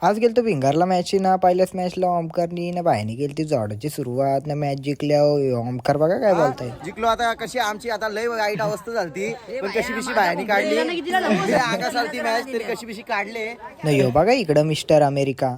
आज गेलतो भिंगारला मॅच ना पहिल्याच मॅचला ओमकारनी ना बाहेरनी गेली जोडाची सुरुवात ना मॅच जिंकल्या ओमकार बघा काय बोलताय जिंकलो आता कशी आमची आता लय वाईट अवस्था झाली पण कशी बिशी बाहेर काढली आगा चालती मॅच तरी कशी बिशी काढले नाही हो बघा इकडं मिस्टर अमेरिका.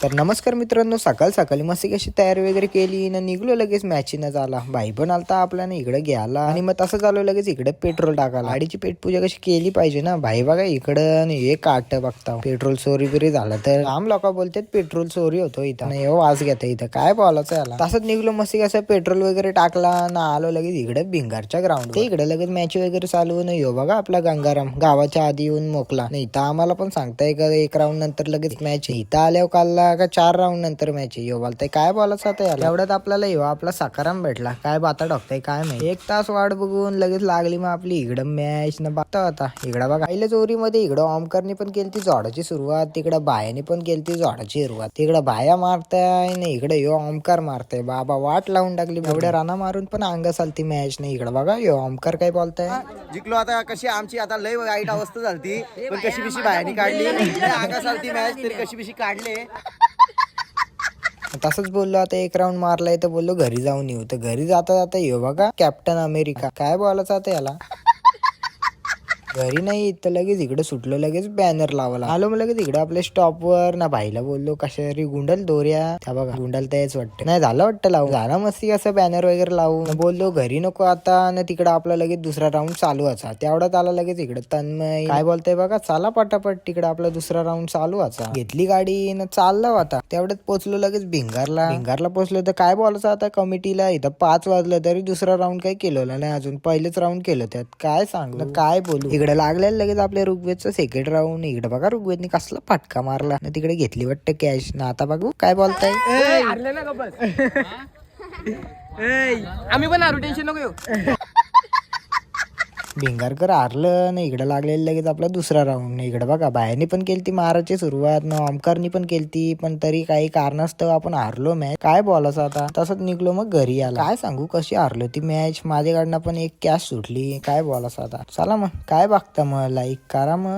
तर नमस्कार मित्रांनो, सकाळ सकाळी मस्त कशी तयारी वगैरे केली ना निघलो लगेच मॅच न झाला. भाई पण आलता आपल्याला इकडे घ्यायला आणि मग तसं झालं लगेच इकडे पेट्रोल टाकायला. गाडीची पेटपूजा कशी केली पाहिजे ना. भाई बघा इकडं हे काट बघता पेट्रोल चोरी बिरी झालं तर आम लोक बोलतात पेट्रोल चोरी होतो इथं. नाही हो वाज घेता इथं काय बोलायचं याला. तसंच निघलो मस्त कसं पेट्रोल वगैरे टाकला ना आलो लगेच इकडे भिंगारच्या ग्राउंड ते इकडे लगेच मॅच वगैरे चालू नाही हो बघा आपला गंगाराम गावाच्या आधी येऊन मोकला नाही इथं आम्हाला पण सांगताय का एक राऊंड नंतर लगेच मॅच इथं आल्यावर कालला का 4 राऊंड नंतर मॅच आहे. बोलताय काय बोलायचं आता याला. एवढ्यात आपल्याला आपला सकाराम भेटला. काय बाता टाकताय काय नाही. 1 तास वाट बघून लगेच लागली मग आपली इकडं मॅच न बघता होता इकडं बघा पहिल्या चोरीमध्ये इकडं ओमकारनी पण केली ती जोडाची सुरुवात, तिकडं बायानी पण केली ती जोडाची सुरुवात. तिकडं बाया मारताय नाही इकडे ओमकार मारताय. बाबा वाट लावून टाकली. एवढ्या राणा मारून पण अंग चालती मॅच नाही. इकडं बघा ओमकार काय बोलताय. जिंकलो आता कशी आमची आता लय वाईट अवस्था झाली पण कशी बिशी बाहेर काढली आगा चालती मॅच तरी कशी बिशी काढले. तसंच बोललो आता 1 राऊंड मारलाय तर बोललो घरी जाऊन येऊ. तर घरी जाता जाता बघा कॅप्टन अमेरिका काय बोलायचं आता याला. घरी नाही तर लगेच इकडे सुटलो लगेच बॅनर लावला आलो मग लगेच इकडे आपल्या स्टॉपवर ना भाईला बोललो कशारी गुंडल दोऱ्या त्या बघा गुंडल त्याच वाटतं नाही झालं वाटतं लावून झाला मस्ती असं बॅनर वगैरे लावून बोललो घरी नको आता ना तिकडं आपला लगेच दुसरा राऊंड चालू व्हायचा. तेवढ्यात आला लगेच इकडे तन्मय काय बोलताय बघा चला पटापट तिकडे आपला दुसरा राऊंड चालू व्हायचा. घेतली गाडी ना चालला होता. तेवढ्यात पोचलो लगेच भिंगारला पोचलो तर काय बोलायचं आता कमिटीला इथं 5 वाजलं तरी दुसरा राऊंड काही केलेला नाही अजून पहिलेच राऊंड केलं त्यात काय सांगलं काय बोलू. इकडे लागलेलं लगेच आपल्या ऋग्वेदचं सेकंड राऊंड. इकडे बघा ऋग्वेदने कसला फटका मारला ना तिकडे घेतली वाटतं कॅश ना. आता बघू काय बोलताय. आम्ही पण हारू टेन्शन नको घेऊ. भिंगारकर हारलं ना इकडे लागलेलं लगेच आपला दुसरा राऊंड. इकडे बघा बायाने पण केली ती माराची सुरुवात ना ओमकारनी पण केली पण तरी काही कारणास्तव आपण हारलो मॅच. काय बोलायचं आता. तसंच निघलो मग घरी आला. काय सांगू कशी हारलो ती मॅच. माझ्याकडनं पण एक कॅश सुटली. काय बोलायचं आता. चला मग काय बघता मग लाईक करा मग.